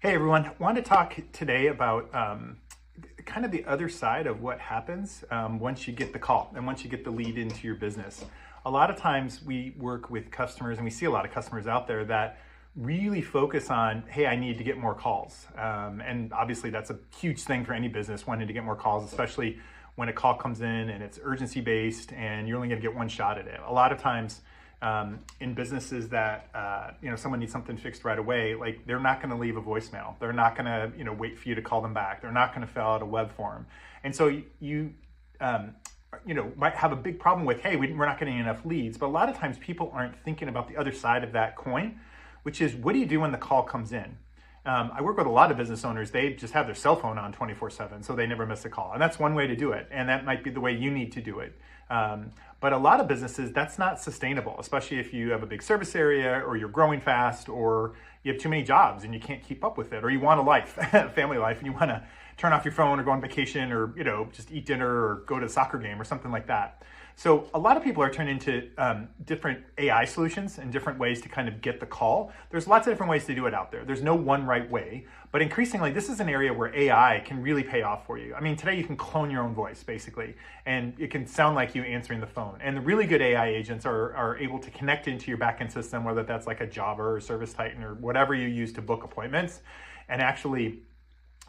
Hey everyone, I want to talk today about kind of the other side of what happens once you get the call and once you get the lead into your business. A lot of times we work with customers and we see a lot of customers out there that really focus on, hey, I need to get more calls. And obviously that's a huge thing for any business, wanting to get more calls, especially when a call comes in and it's urgency based and you're only going to get one shot at it. A lot of times in businesses that someone needs something fixed right away, like they're not going to leave a voicemail. They're not going to wait for you to call them back. They're not going to fill out a web form. And so you might have a big problem with, hey, we're not getting enough leads. But a lot of times people aren't thinking about the other side of that coin, which is, what do you do when the call comes in? I work with a lot of business owners. They just have their cell phone on 24/7, so they never miss a call. And that's one way to do it. And that might be the way you need to do it. But a lot of businesses, that's not sustainable, especially if you have a big service area or you're growing fast or you have too many jobs and you can't keep up with it, or you want a life, family life, and you want to turn off your phone or go on vacation or, just eat dinner or go to a soccer game or something like that. So a lot of people are turning to different AI solutions and different ways to kind of get the call. There's lots of different ways to do it out there. There's no one right way, but increasingly this is an area where AI can really pay off for you. I mean, today you can clone your own voice basically, and it can sound like you answering the phone. And the really good AI agents are able to connect into your backend system, whether that's like a Java or Service Titan or whatever you use to book appointments, and actually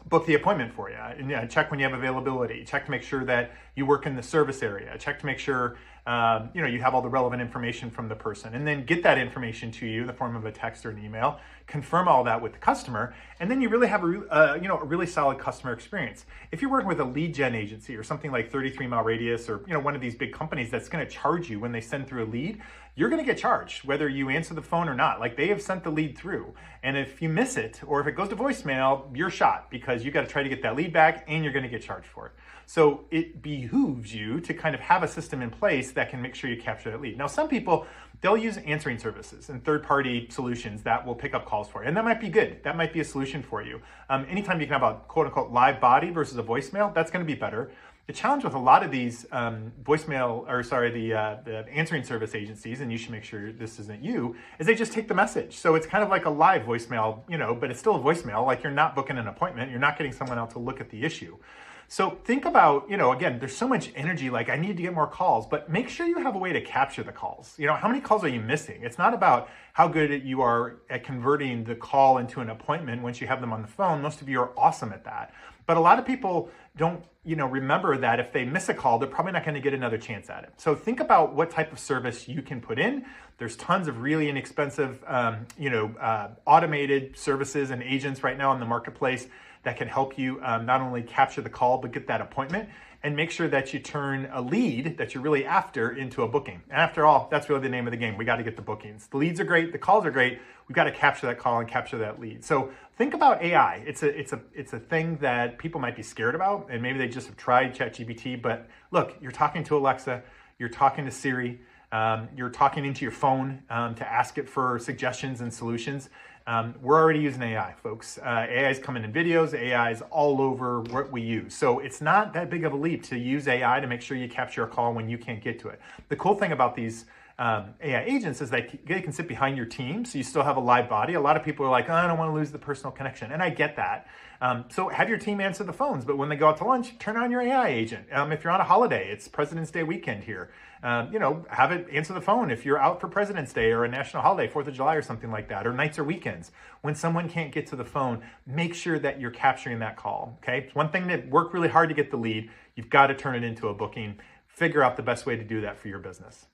book the appointment for you, and check when you have availability, check to make sure that you work in the service area, check to make sure you have all the relevant information from the person, and then get that information to you in the form of a text or an email, confirm all that with the customer, and then you really have a really solid customer experience. If you're working with a lead gen agency or something like 33 Mile Radius or one of these big companies that's going to charge you when they send through a lead, you're going to get charged whether you answer the phone or not. Like, they have sent the lead through, and if you miss it or if it goes to voicemail, you're shot, because you got to try to get that lead back and you're going to get charged for it. So it behooves you to kind of have a system in place that can make sure you capture that lead. Now, some people, they'll use answering services and third-party solutions that will pick up calls for you, and that might be good. That might be a solution for you. Anytime you can have a quote-unquote live body versus a voicemail, that's going to be better. The challenge with a lot of these the answering service agencies, and you should make sure this isn't you, is they just take the message. So it's kind of like a live voicemail, but it's still a voicemail. Like, you're not booking an appointment. You're not getting someone else to look at the issue. So think about, again, there's so much energy, like I need to get more calls, but make sure you have a way to capture the calls. How many calls are you missing? It's not about how good you are at converting the call into an appointment once you have them on the phone. Most of you are awesome at that. But a lot of people don't, remember that if they miss a call, they're probably not going to get another chance at it. So think about what type of service you can put in. There's tons of really inexpensive, automated services and agents right now in the marketplace that can help you not only capture the call, but get that appointment and make sure that you turn a lead that you're really after into a booking. And after all, that's really the name of the game. We got to get the bookings. The leads are great. The calls are great. We've got to capture that call and capture that lead. So think about AI. It's a thing that people might be scared about, and maybe they just have tried ChatGPT. But look, you're talking to Alexa, you're talking to Siri, you're talking into your phone to ask it for suggestions and solutions. We're already using AI, folks. AI is coming in videos. AI is all over what we use. So it's not that big of a leap to use AI to make sure you capture a call when you can't get to it. The cool thing about these AI agents is they can sit behind your team, so you still have a live body. A lot of people are like, oh, I don't want to lose the personal connection, and I get that. So have your team answer the phones, but when they go out to lunch, turn on your AI agent. If you're on a holiday, it's President's Day weekend here, have it answer the phone if you're out for President's Day or a national holiday, 4th of July or something like that, or nights or weekends. When someone can't get to the phone, make sure that you're capturing that call, okay? It's one thing to work really hard to get the lead. You've got to turn it into a booking. Figure out the best way to do that for your business.